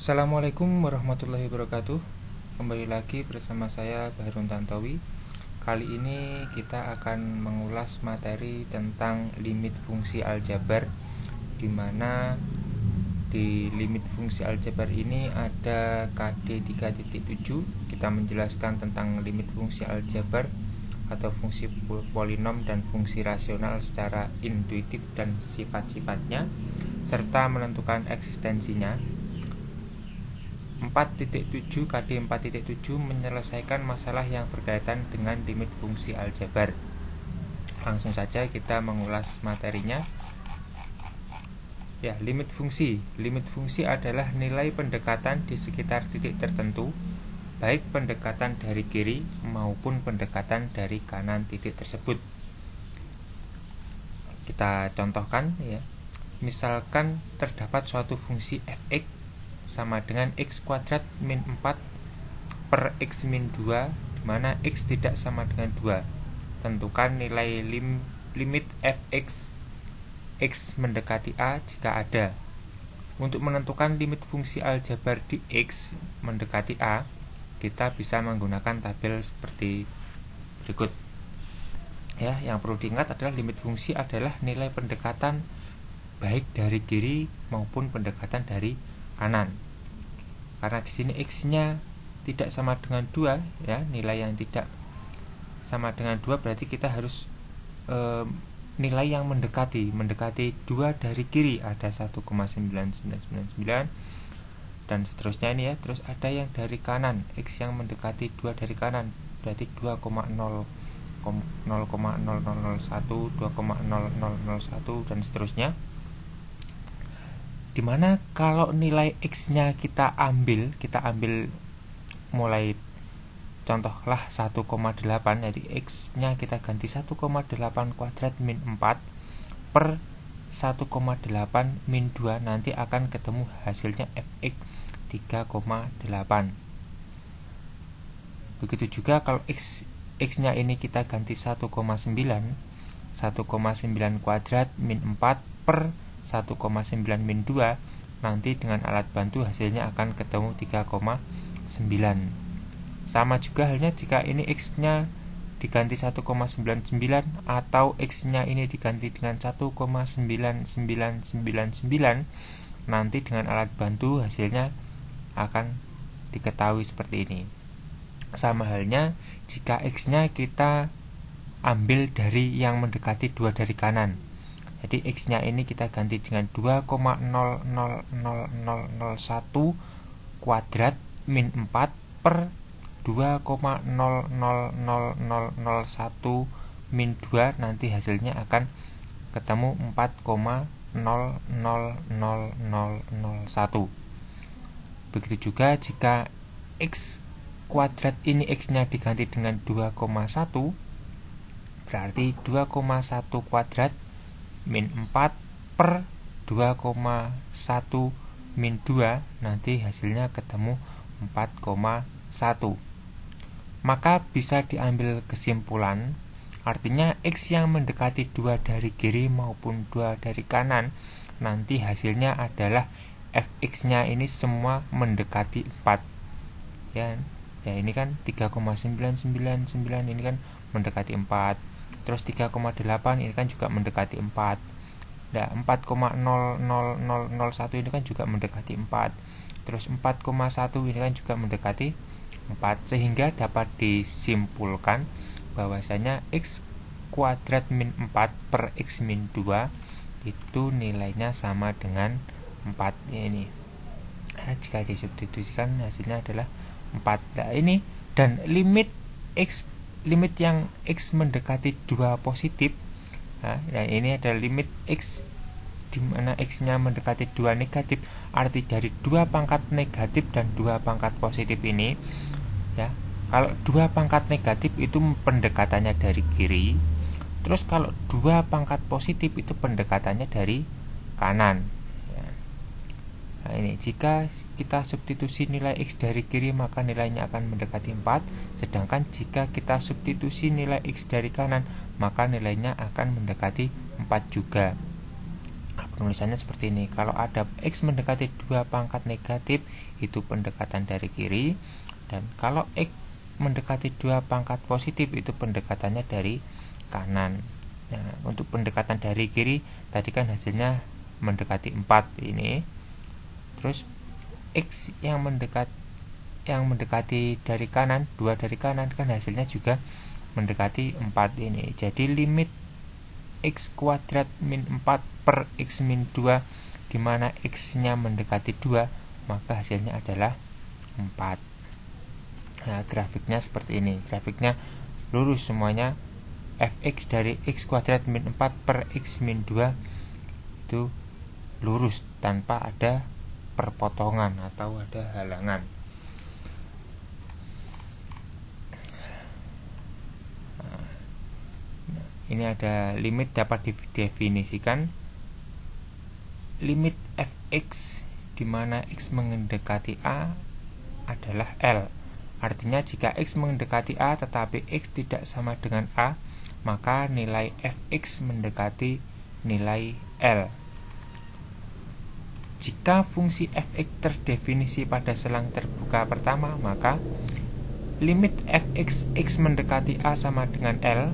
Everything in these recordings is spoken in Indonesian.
Assalamualaikum warahmatullahi wabarakatuh. Kembali lagi bersama saya Bahrun Tantowi. Kali ini kita akan mengulas materi tentang limit fungsi aljabar, di mana di limit fungsi aljabar ini ada KD 3.7. Kita menjelaskan tentang limit fungsi aljabar atau fungsi polinom dan fungsi rasional secara intuitif dan sifat-sifatnya, serta menentukan eksistensinya. 4.7 KD 4.7 menyelesaikan masalah yang berkaitan dengan limit fungsi aljabar. Langsung saja kita mengulas materinya. Ya, limit fungsi. Limit fungsi adalah nilai pendekatan di sekitar titik tertentu, baik pendekatan dari kiri maupun pendekatan dari kanan titik tersebut. Kita contohkan ya. Misalkan terdapat suatu fungsi fx sama dengan x kuadrat min 4 per x min 2, di mana x tidak sama dengan 2. Tentukan nilai limit fx x mendekati a jika ada. Untuk menentukan limit fungsi aljabar di x mendekati a, kita bisa menggunakan tabel seperti berikut. Ya, yang perlu diingat adalah limit fungsi adalah nilai pendekatan baik dari kiri maupun pendekatan dari kanan. Karena di sini x-nya tidak sama dengan 2 ya, nilai yang tidak sama dengan 2 berarti kita harus nilai yang mendekati 2 dari kiri ada 1,9999 dan seterusnya ini ya. Terus ada yang dari kanan, x yang mendekati 2 dari kanan berarti 2,0,0001, 2,0001 dan seterusnya. Dimana kalau nilai x-nya kita ambil mulai contohlah 1,8, jadi x-nya kita ganti 1,8 kuadrat min 4 per 1,8 min 2, nanti akan ketemu hasilnya fx 3,8. Begitu juga kalau x-nya ini kita ganti 1,9 kuadrat min 4 per 1,9 min 2, nanti dengan alat bantu hasilnya akan ketemu 3,9. Sama juga halnya jika ini x-nya diganti 1,99 atau x-nya ini diganti dengan 1,9999, nanti dengan alat bantu hasilnya akan diketahui seperti ini. Sama halnya jika x-nya kita ambil dari yang mendekati 2 dari kanan. Jadi x-nya ini kita ganti dengan 2,000001 kuadrat min 4 per 2,000001 min 2, nanti hasilnya akan ketemu 4,000001. Begitu juga jika x kuadrat ini x-nya diganti dengan 2,1, berarti 2,1 kuadrat min 4 per 2,1 min 2, nanti hasilnya ketemu 4,1. Maka bisa diambil kesimpulan, artinya x yang mendekati 2 dari kiri maupun 2 dari kanan, nanti hasilnya adalah fx-nya ini semua mendekati 4 ya. Ya ini kan 3,999 ini kan mendekati 4. Terus 3,8 ini kan juga mendekati 4. Nah, 4,00001 ini kan juga mendekati 4. Terus 4,1 ini kan juga mendekati 4. Sehingga dapat disimpulkan bahwasanya x kuadrat min 4 per x min 2 itu nilainya sama dengan 4 ini. Nah, jika disubstitusikan hasilnya adalah 4. Nah, ini dan limit yang x mendekati 2 positif. Nah, ini adalah limit x di mana x-nya mendekati 2 negatif. Arti dari 2 pangkat negatif dan 2 pangkat positif ini ya. Kalau 2 pangkat negatif itu pendekatannya dari kiri. Terus kalau 2 pangkat positif itu pendekatannya dari kanan. Nah, ini jika kita substitusi nilai x dari kiri maka nilainya akan mendekati 4, sedangkan jika kita substitusi nilai x dari kanan maka nilainya akan mendekati 4 juga. penulisannya seperti ini. Kalau ada X mendekati 2 pangkat negatif, itu pendekatan dari kiri. Dan kalau X mendekati 2 pangkat positif, itu pendekatannya dari kanan. Nah, untuk pendekatan dari kiri tadi kan hasilnya mendekati 4 ini. Terus X yang mendekati dari kanan, 2 dari kanan, kan hasilnya juga mendekati 4 ini. Jadi limit X kuadrat min 4 per X min 2, di mana X nya mendekati 2, maka hasilnya adalah 4. Nah, grafiknya seperti ini. Grafiknya lurus semuanya. Fx dari X kuadrat min 4 per X min 2 itu lurus tanpa ada perpotongan atau ada halangan. Ini ada limit dapat didefinisikan. Limit fx di mana x mendekati a adalah L. Artinya jika x mendekati a tetapi x tidak sama dengan a, maka nilai fx mendekati nilai L. Jika fungsi fx terdefinisi pada selang terbuka pertama, maka limit fx x mendekati a sama dengan L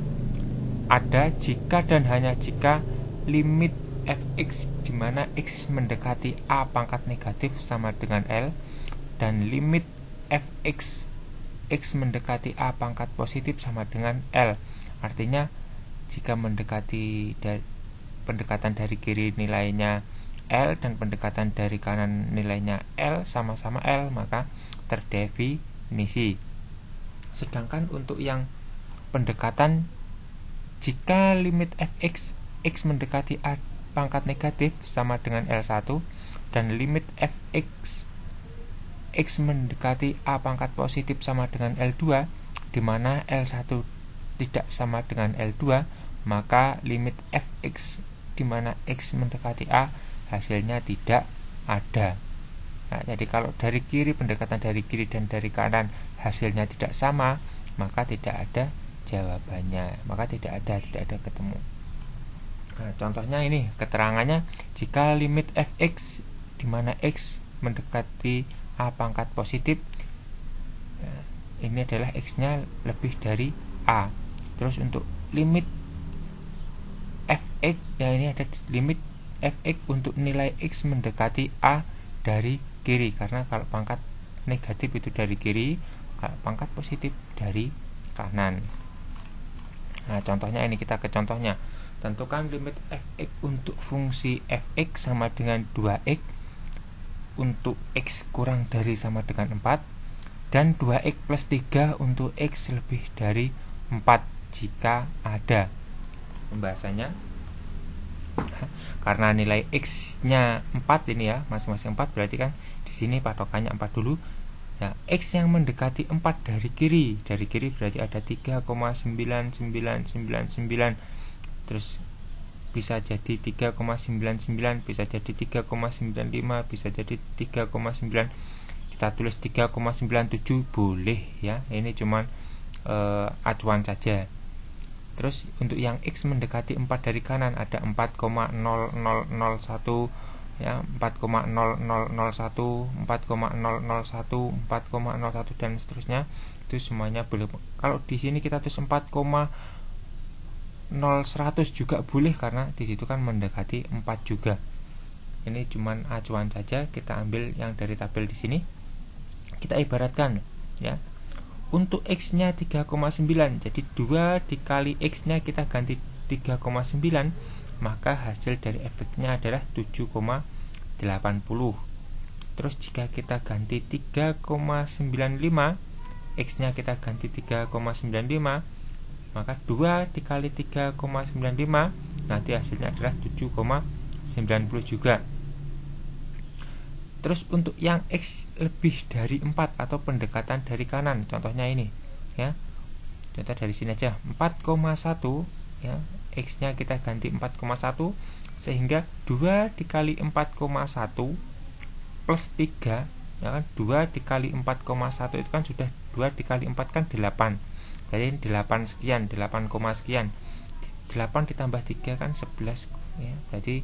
ada jika dan hanya jika limit fx di mana x mendekati a pangkat negatif sama dengan L, dan limit fx x mendekati a pangkat positif sama dengan L. Artinya jika mendekati pendekatan dari kiri nilainya L dan pendekatan dari kanan nilainya L sama-sama L, maka terdefinisi. Sedangkan untuk yang pendekatan jika limit fx x mendekati a pangkat negatif sama dengan L1 dan limit fx x mendekati a pangkat positif sama dengan L2, di mana L1 tidak sama dengan L2, maka limit fx di mana x mendekati a hasilnya tidak ada. Nah, jadi kalau dari kiri, pendekatan dari kiri dan dari kanan hasilnya tidak sama, maka tidak ada jawabannya, maka tidak ada ketemu. Nah, contohnya ini keterangannya, jika limit fx di mana x mendekati a pangkat positif, nah, ini adalah x-nya lebih dari a. Terus untuk limit fx, ya ini ada limit fx untuk nilai x mendekati a dari kiri, karena kalau pangkat negatif itu dari kiri, kalau pangkat positif dari kanan. Nah, contohnya ini, kita ke contohnya. Tentukan limit fx untuk fungsi fx sama dengan 2x untuk x kurang dari sama dengan 4, dan 2x plus 3 untuk x lebih dari 4 jika ada. Pembahasannya, karena nilai x-nya 4 ini ya, masing-masing 4, berarti kan di sini patokannya 4 dulu. Ya, x yang mendekati 4 dari kiri berarti ada 3,9999, terus bisa jadi 3,99, bisa jadi 3,95, bisa jadi 3,9. Kita tulis 3,97 boleh ya. Ini cuman acuan saja. Terus untuk yang x mendekati 4 dari kanan ada 4,0001 ya, 4,0001, 4,001, 4,01 dan seterusnya. Itu semuanya boleh. Kalau di sini kita tulis 4,0100 juga boleh, karena di situ kan mendekati 4 juga. Ini cuman acuan saja, kita ambil yang dari tabel di sini. Kita ibaratkan ya. Untuk x-nya 3,9, jadi 2 dikali x-nya kita ganti 3,9, maka hasil dari efeknya adalah 7,80. Terus jika kita ganti 3,95, x-nya kita ganti 3,95, maka 2 dikali 3,95 nanti hasilnya adalah 7,90 juga. Terus untuk yang x lebih dari 4 atau pendekatan dari kanan, contohnya ini ya. Contoh dari sini aja, 4,1 ya, x-nya kita ganti 4,1, sehingga 2 dikali 4,1 plus 3 ya kan, 2 dikali 4,1 itu kan sudah 2 dikali 4 kan 8. Berarti 8 sekian, 8, sekian. 8 ditambah 3 kan 11 ya. Berarti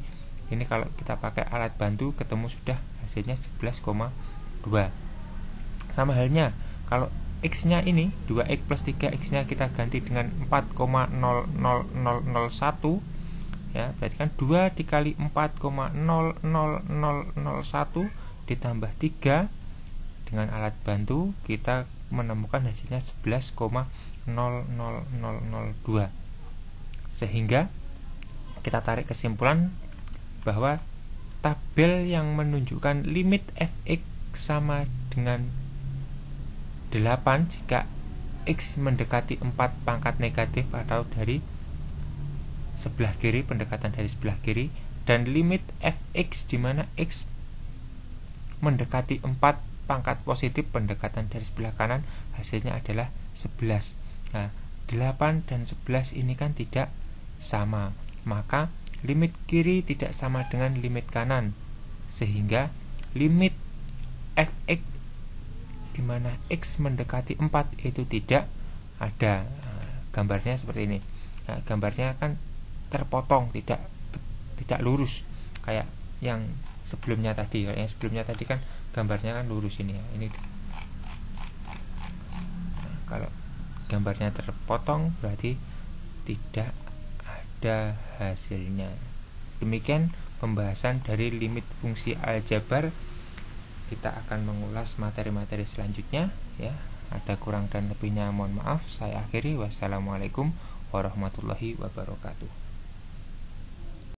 Ini kalau kita pakai alat bantu ketemu sudah hasilnya 11,2. Sama halnya kalau X nya ini 2X plus 3X nya kita ganti dengan 4,00001, ya, berarti kan 2 dikali 4,00001 ditambah 3 dengan alat bantu kita menemukan hasilnya 11,00002. Sehingga kita tarik kesimpulan bahwa tabel yang menunjukkan limit fx sama dengan 8 jika x mendekati 4 pangkat negatif atau dari sebelah kiri, pendekatan dari sebelah kiri, dan limit fx di mana x mendekati 4 pangkat positif, pendekatan dari sebelah kanan, hasilnya adalah 11. Nah, 8 dan 11 ini kan tidak sama, maka limit kiri tidak sama dengan limit kanan, sehingga limit fx di mana x mendekati 4 itu tidak ada. Gambarnya seperti ini. Nah, gambarnya kan terpotong, tidak lurus kayak yang sebelumnya tadi. Yang sebelumnya tadi kan gambarnya kan lurus ini ya. Ini kalau gambarnya terpotong berarti tidak ada hasilnya. Demikian pembahasan dari limit fungsi aljabar. Kita akan mengulas materi-materi selanjutnya, ya. Ada kurang dan lebihnya mohon maaf. Saya akhiri. Wassalamualaikum warahmatullahi wabarakatuh.